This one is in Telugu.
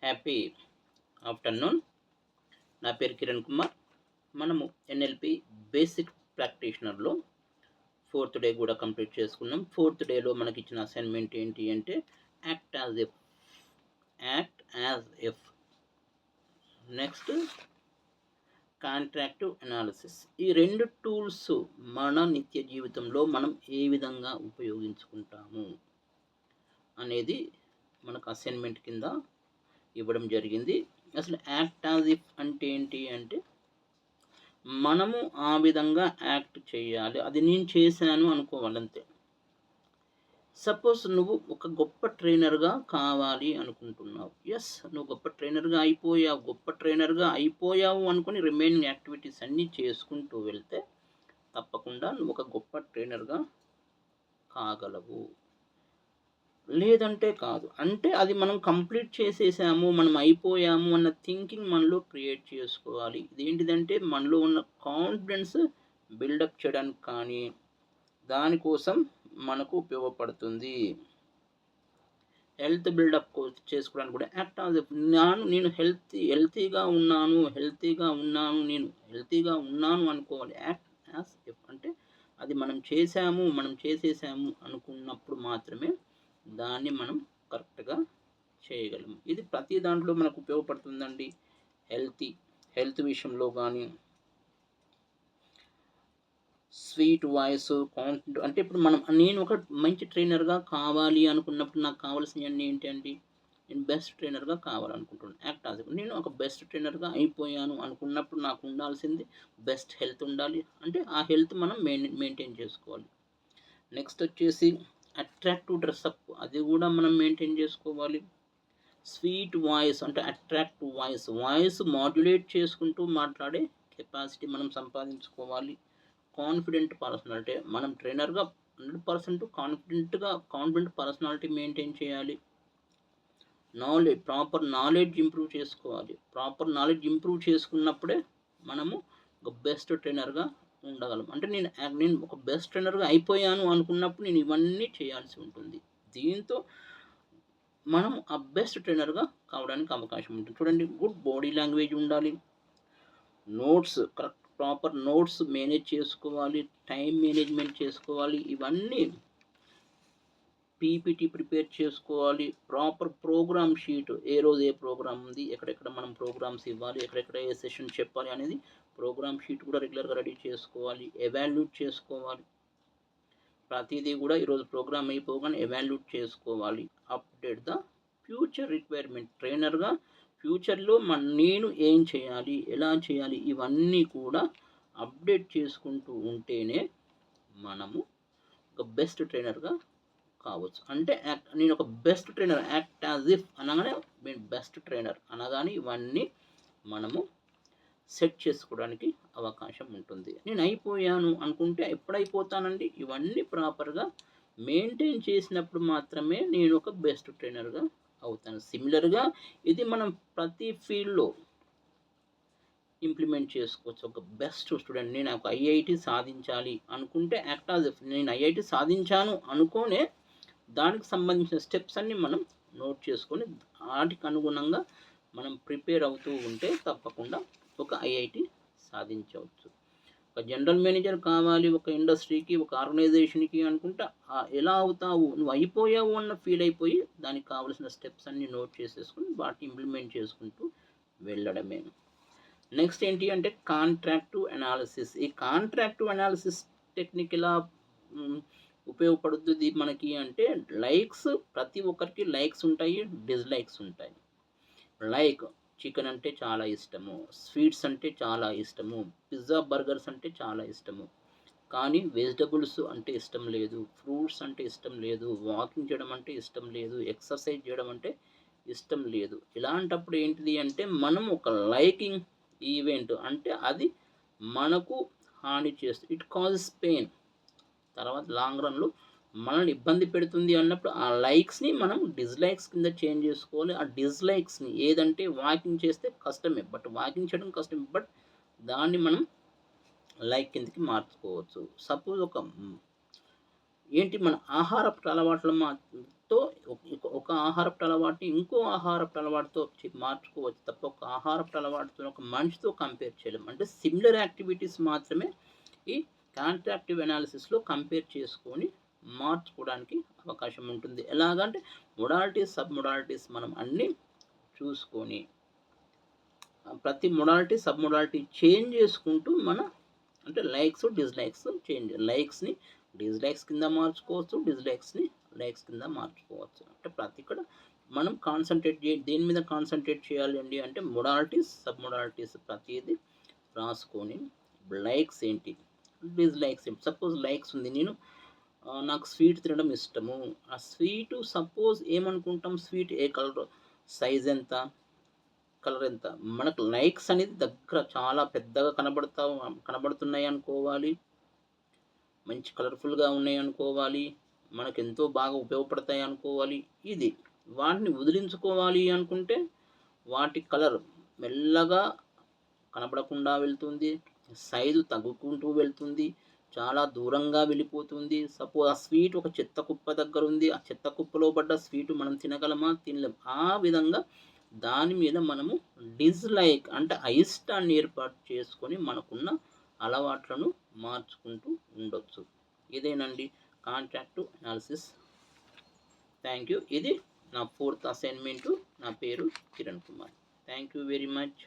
Happy afternoon. నా పేరు కిరణ్ కుమార్. మనము ఎన్ఎల్పి బేసిక్ ప్రాక్టీషనర్లో 4th డే కూడా కంప్లీట్ చేసుకున్నాం. 4th డేలో మనకి ఇచ్చిన అసైన్మెంట్ ఏంటి అంటే act as if. Next contrastive analysis. ఈ రెండు టూల్స్ మన నిత్య జీవితంలో మనం ఏ విధంగా ఉపయోగించుకుంటాము అనేది మనకు అసైన్మెంట్ కింద ఇవ్వడం జరిగింది. అసలు యాక్ట్ యాజ్ ఇఫ్ అంటే ఏంటి అంటే మనము ఆ విధంగా యాక్ట్ చేయాలి. అది నేను చేశాను అనుకోవాలి అంతే. సపోజ్ నువ్వు ఒక గొప్ప ట్రైనర్గా కావాలి అనుకుంటున్నావు. ఎస్, నువ్వు గొప్ప ట్రైనర్గా అయిపోయావు అనుకుని రిమైనింగ్ యాక్టివిటీస్ అన్నీ చేసుకుంటూ వెళ్తే తప్పకుండా నువ్వు ఒక గొప్ప ట్రైనర్గా కాగలవు. లేదంటే కాదు. అంటే అది మనం కంప్లీట్ చేసేసాము, మనం అయిపోయాము అన్న థింకింగ్ మనలో క్రియేట్ చేసుకోవాలి. ఇదేంటిదంటే మనలో ఉన్న కాన్ఫిడెన్స్ బిల్డప్ చేయడానికి కానీ దానికోసం మనకు ఉపయోగపడుతుంది. హెల్త్ బిల్డప్ చేసుకోవడానికి కూడా యాక్ట్ యాజ్ ఎఫ్. నేను హెల్తీగా ఉన్నాను అనుకోవాలి. యాక్ట్ యాజ్ ఎఫ్ అంటే అది మనం చేసేసాము అనుకున్నప్పుడు మాత్రమే దాన్ని మనం కరెక్ట్గా చేయగలము. ఇది ప్రతి దాంట్లో మనకు ఉపయోగపడుతుందండి. హెల్త్ విషయంలో కానీ, స్వీట్ వాయిస్, కాన్ఫిడెంట్. అంటే ఇప్పుడు నేను ఒక మంచి ట్రైనర్గా కావాలి అనుకున్నప్పుడు నాకు కావాల్సినవన్నీ ఏంటండి? నేను బెస్ట్ ట్రైనర్గా కావాలనుకుంటున్నాను. Act as if. నేను ఒక బెస్ట్ ట్రైనర్గా అయిపోయాను అనుకున్నప్పుడు నాకు ఉండాల్సింది బెస్ట్ హెల్త్ ఉండాలి. అంటే ఆ హెల్త్ మనం మెయింటైన్ చేసుకోవాలి. నెక్స్ట్ వచ్చేసి అట్రాక్టివ్ డ్రెస్అప్. అది కూడా మనం మెయింటైన్ చేసుకోవాలి. స్వీట్ వాయిస్ అంటే అట్రాక్టివ్ వాయిస్ మాడ్యులేట్ చేసుకుంటూ మాట్లాడే కెపాసిటీ మనం సంపాదించుకోవాలి. Confident personality. మనం ట్రైనర్గా 100% కాన్ఫిడెంట్ పర్సనాలిటీ మెయింటైన్ చేయాలి. ప్రాపర్ నాలెడ్జ్ ఇంప్రూవ్ చేసుకోవాలి. ప్రాపర్ నాలెడ్జ్ ఇంప్రూవ్ చేసుకున్నప్పుడే మనము ఒక బెస్ట్ ట్రైనర్గా ఉండగలం. అంటే నేను ఒక బెస్ట్ ట్రైనర్గా అయిపోయాను అనుకున్నప్పుడు నేను ఇవన్నీ చేయాల్సి ఉంటుంది. దీంతో మనం ఆ బెస్ట్ ట్రైనర్గా కావడానికి అవకాశం ఉంటుంది. చూడండి, గుడ్ బాడీ లాంగ్వేజ్ ఉండాలి. ప్రాపర్ నోట్స్ మేనేజ్ చేసుకోవాలి. టైం మేనేజ్మెంట్ చేసుకోవాలి. ఇవన్నీ పీపీటీ ప్రిపేర్ చేసుకోవాలి. ప్రాపర్ ప్రోగ్రామ్ షీట్, ఏ రోజు ఏ ప్రోగ్రామ్ ఉంది, ఎక్కడెక్కడ మనం ప్రోగ్రామ్స్ ఇవ్వాలి, ఎక్కడెక్కడ ఏ సెషన్ చెప్పాలి అనేది ప్రోగ్రామ్ షీట్ కూడా రెగ్యులర్గా రెడీ చేసుకోవాలి. ఎవాల్యూట్ చేసుకోవాలి. ప్రతిదీ కూడా ఈరోజు ప్రోగ్రామ్ అయిపోగానే ఎవాల్యూట్ చేసుకోవాలి. Update the future requirement. ట్రైనర్గా ఫ్యూచర్లో నేను ఏం చేయాలి, ఎలా చేయాలి, ఇవన్నీ కూడా అప్డేట్ చేసుకుంటూ ఉంటేనే మనము ఒక బెస్ట్ ట్రైనర్గా కావచ్చు. అంటే నేను ఒక best trainer, act as if అనగానే బెస్ట్ ట్రైనర్ అనగానే ఇవన్నీ మనము సెట్ చేసుకోవడానికి అవకాశం ఉంటుంది. నేను అయిపోయాను అనుకుంటే ఎప్పుడు అయిపోతానండి? ఇవన్నీ ప్రాపర్గా మెయింటైన్ చేసినప్పుడు మాత్రమే నేను ఒక బెస్ట్ ట్రైనర్గా అవుతాను. సిమిలర్గా ఇది మనం ప్రతి ఫీల్డ్లో ఇంప్లిమెంట్ చేసుకోవచ్చు. ఒక బెస్ట్ స్టూడెంట్, నేను ఒక ఐఐటి సాధించాలి అనుకుంటే యాక్ట్ యాజ్ ఇఫ్. నేను ఐఐటి సాధించాను అనుకోనే దానికి సంబంధించిన స్టెప్స్ అన్నీ మనం నోట్ చేసుకొని వాటికి అనుగుణంగా మనం ప్రిపేర్ అవుతూ ఉంటే తప్పకుండా ఒక ఐఐటి సాధించవచ్చు. ఒక జనరల్ మేనేజర్ కావాలి ఒక ఇండస్ట్రీకి, ఒక ఆర్గనైజేషన్కి అనుకుంటా ఎలా అవుతావు? నువ్వు అయిపోయావు అన్న ఫీల్ అయిపోయి దానికి కావాల్సిన స్టెప్స్ అన్నీ నోట్ చేసేసుకుని వాటిని ఇంప్లిమెంట్ చేసుకుంటూ వెళ్ళడమే. నెక్స్ట్ ఏంటి అంటే కాంట్రాక్టివ్ అనాలిసిస్. ఈ కాంట్రాక్టివ్ అనాలిసిస్ టెక్నిక్ ఎలా ఉపయోగపడుతుంది మనకి అంటే, లైక్స్, ప్రతి ఒక్కరికి లైక్స్ ఉంటాయి, డిస్లైక్స్ ఉంటాయి. లైక్ చికెన్ అంటే చాలా ఇష్టము, స్వీట్స్ అంటే చాలా ఇష్టము, పిజ్జా బర్గర్స్ అంటే చాలా ఇష్టము, కానీ వెజిటబుల్స్ అంటే ఇష్టం లేదు, ఫ్రూట్స్ అంటే ఇష్టం లేదు, వాకింగ్ చేయడం అంటే ఇష్టం లేదు, ఎక్సర్సైజ్ చేయడం అంటే ఇష్టం లేదు. ఇలాంటప్పుడు ఏంటిది అంటే మనం ఒక లైకింగ్ ఈవెంట్ అంటే అది మనకు హాని చేస్తుంది. It causes pain. తర్వాత లాంగ్ రన్లో మనల్ని ఇబ్బంది పెడుతుంది అన్నప్పుడు ఆ లైక్స్ని మనం డిస్లైక్స్ కింద చేంజ్ చేసుకోవాలి. ఆ డిస్లైక్స్ని ఏదంటే వాకింగ్ చేస్తే కష్టమే, బట్ దాన్ని మనం లైక్ కిందకి మార్చుకోవచ్చు. సపోజ్ మన ఆహారపు అలవాట్లతో అలవాటుతో ఒక ఆహారపు అలవాటుని ఇంకో ఆహారపు అలవాటుతో మార్చుకోవచ్చు తప్ప, ఒక ఆహారపు అలవాటుతో ఒక మనిషితో కంపేర్ చేయలేం. అంటే సిమిలర్ యాక్టివిటీస్ మాత్రమే ఈ కాంట్రాక్టివ్ అనాలిసిస్‌లో కంపేర్ చేసుకొని మార్చుకోవడానికి అవకాశం ఉంటుంది. ఎలాగంటే మొడాలిటీస్, సబ్ మొడాలిటీస్ మనం అన్నీ చూసుకొని ప్రతి మొడాలిటీ, సబ్ మొడాలిటీ చేంజ్ చేసుకుంటూ అంటే లైక్స్, డిస్‌లైక్స్ లైక్స్‌ని డిస్‌లైక్స్ కింద మార్చుకోవచ్చు. డిస్‌లైక్స్‌ని లైక్స్ కింద మార్చుకోవచ్చు. అంటే ఇక్కడ మనం దేని మీద కాన్సంట్రేట్ చేయాలి అండి అంటే మొడాలిటీస్, సబ్ మొడాలిటీస్ ప్రతీది రాసుకొని లైక్స్ ఏంటి, డిస్‌లైక్స్ ఏంటి. సపోజ్ లైక్స్ ఉంది. నాకు స్వీట్ తినడం ఇష్టము. ఆ స్వీటు సపోజ్ ఏమనుకుంటాం, స్వీట్ ఏ కలర్, సైజ్ ఎంత, కలర్ ఎంత. మనకు లైక్స్ అనేది దగ్గర చాలా పెద్దగా కనబడుతున్నాయి అనుకోవాలి. మంచి కలర్‌ఫుల్‌గా ఉన్నాయి అనుకోవాలి. మనకెంతో బాగా ఉపయోగపడతాయి అనుకోవాలి. వాటిని వదిలించుకోవాలి అనుకుంటే వాటి కలర్ మెల్లగా కనబడకుండా వెళ్తుంది. సైజు తగ్గుకుంటూ వెళ్తుంది. చాలా దూరంగా వెళ్ళిపోతుంది. సపోజ్ ఆ స్వీట్ ఒక చెత్త కుప్ప దగ్గర ఉంది. ఆ చెత్త కుప్పలో పడ్డ స్వీటు మనం తినగలమా? తినలేం. ఆ విధంగా దాని మీద మనము డిస్‌లైక్ అంటే అయిష్టాన్ని ఏర్పాటు చేసుకొని మనకున్న అలవాట్లను మార్చుకుంటూ ఉండొచ్చు. ఇదేనండి కాంట్రాక్టివ్ అనాలిసిస్. Thank you. ఇది నా 4th అసైన్‌మెంటు. నా పేరు Kiran Kumar. Thank you very much.